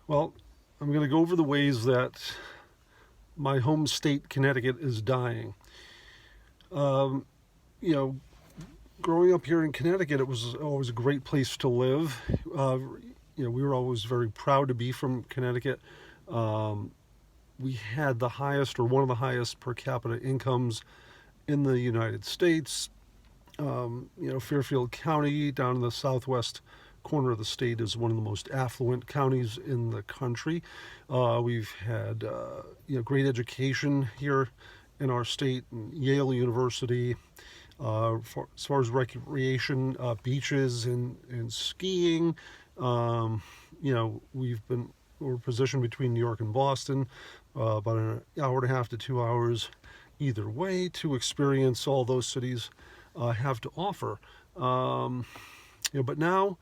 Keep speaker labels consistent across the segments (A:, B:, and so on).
A: Well, I'm going to go over the ways that my home state, Connecticut, is dying. Um, you know, Growing up here in Connecticut, it was always a great place to live. Uh, we were always very proud to be from Connecticut. Um, we had the highest, or one of the highest, per capita incomes in the United States. Fairfield County, down in the southwest corner of the state, is one of the most affluent counties in the country. We've had great education here in our state, Yale University. As far as recreation, beaches and skiing, we're positioned between New York and Boston, about an hour and a half to 2 hours either way to experience all those cities have to offer. But now,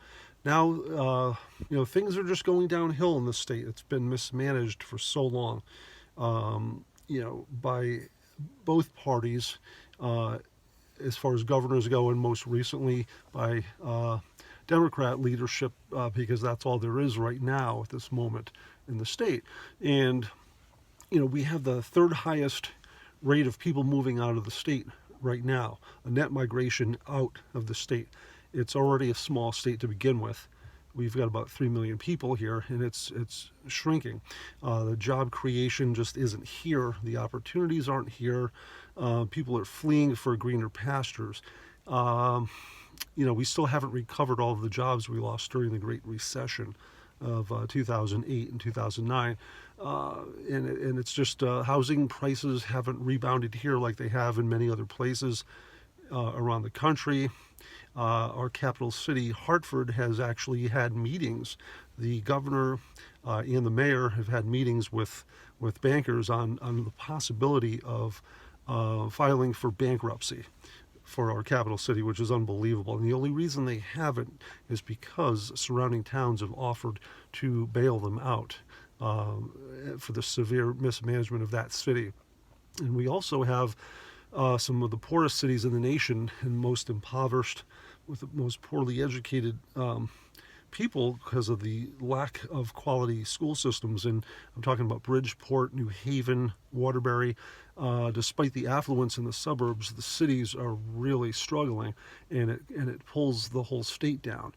A: things are just going downhill in the state. It's been mismanaged for so long, by both parties, as far as governors go, and most recently by Democrat leadership, because that's all there is right now at this moment in the state. And we have the third highest rate of people moving out of the state right now, a net migration out of the state. It's already a small state to begin with. We've got about 3 million people here, and it's shrinking. The job creation just isn't here. The opportunities aren't here. People are fleeing for greener pastures. We still haven't recovered all of the jobs we lost during the Great Recession of 2008 and 2009. And it's just housing prices haven't rebounded here like they have in many other places around the country. Our capital city, Hartford, has actually had meetings. The governor and the mayor have had meetings with bankers on the possibility of filing for bankruptcy for our capital city, which is unbelievable. And the only reason they haven't is because surrounding towns have offered to bail them out for the severe mismanagement of that city. And we also have some of the poorest cities in the nation and most impoverished, with the most poorly educated people because of the lack of quality school systems. And I'm talking about Bridgeport, New Haven, Waterbury. Despite the affluence in the suburbs, the cities are really struggling, and it pulls the whole state down.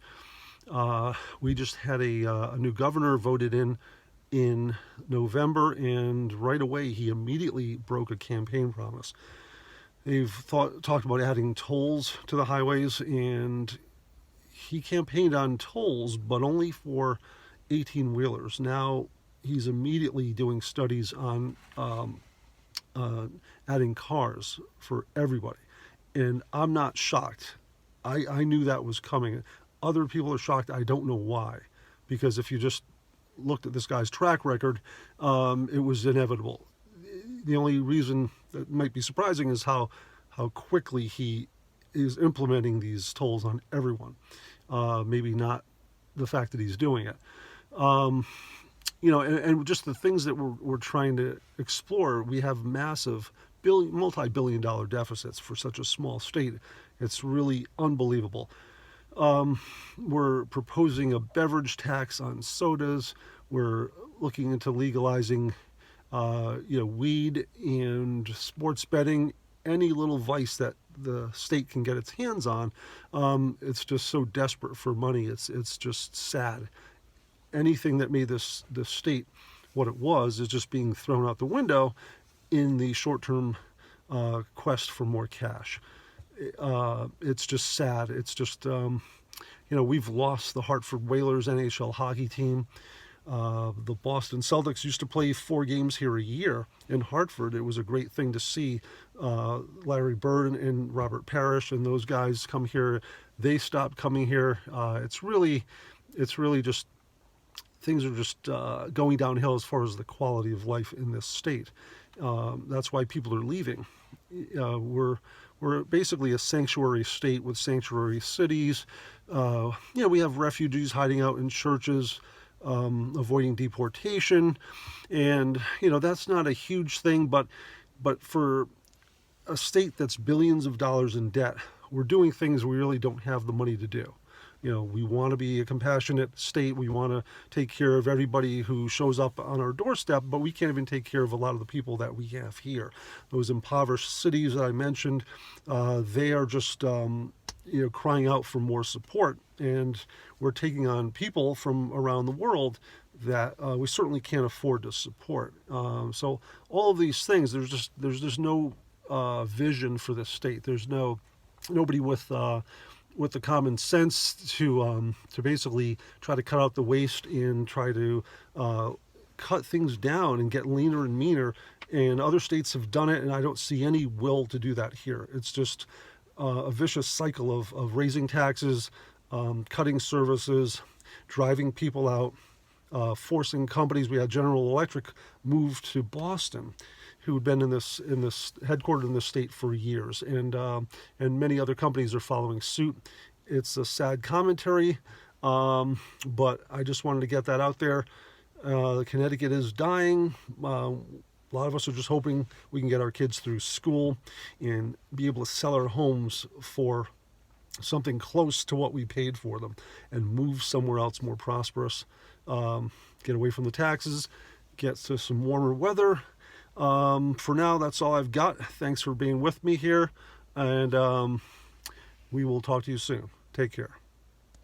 A: We just had a new governor voted in November, and right away he immediately broke a campaign promise. They've talked about adding tolls to the highways, and he campaigned on tolls, but only for 18-wheelers. Now he's immediately doing studies on adding cars for everybody. And I'm not shocked. I knew that was coming. Other people are shocked. I don't know why. Because if you just looked at this guy's track record, it was inevitable. The only reason that might be surprising is how quickly he is implementing these tolls on everyone. Maybe not the fact that he's doing it. And just the things that we're trying to explore. We have massive multi-billion-dollar deficits for such a small state. It's really unbelievable. We're proposing a beverage tax on sodas. We're looking into legalizing weed and sports betting, any little vice that the state can get its hands on. It's just so desperate for money. It's just sad. Anything that made this state what it was is just being thrown out the window in the short-term quest for more cash. It's just sad. It's just, we've lost the Hartford Whalers NHL hockey team. The Boston Celtics used to play 4 games here a year in Hartford. It was a great thing to see Larry Bird and Robert Parrish and those guys come here. They stopped coming here. It's really just, things are just going downhill as far as the quality of life in this state. That's why people are leaving. We're basically a sanctuary state with sanctuary cities. We have refugees hiding out in churches, avoiding deportation, and that's not a huge thing, but for a state that's billions of dollars in debt, we're doing things we really don't have the money to do. We want to be a compassionate state. We want to take care of everybody who shows up on our doorstep, but we can't even take care of a lot of the people that we have here. Those impoverished cities that I mentioned, they are just crying out for more support, and we're taking on people from around the world that we certainly can't afford to support. So all of these things, there's just no vision for this state. There's nobody with the common sense to basically try to cut out the waste and try to cut things down and get leaner and meaner. And other states have done it, and I don't see any will to do that here. It's just a vicious cycle of raising taxes, cutting services, driving people out, forcing companies. We had General Electric move to Boston, who had been in this headquartered in this state for years, and many other companies are following suit. It's a sad commentary, but I just wanted to get that out there. Connecticut is dying. A lot of us are just hoping we can get our kids through school and be able to sell our homes for something close to what we paid for them and move somewhere else more prosperous. Get away from the taxes, get to some warmer weather. For now, that's all I've got. Thanks for being with me here, and we will talk to you soon. Take care.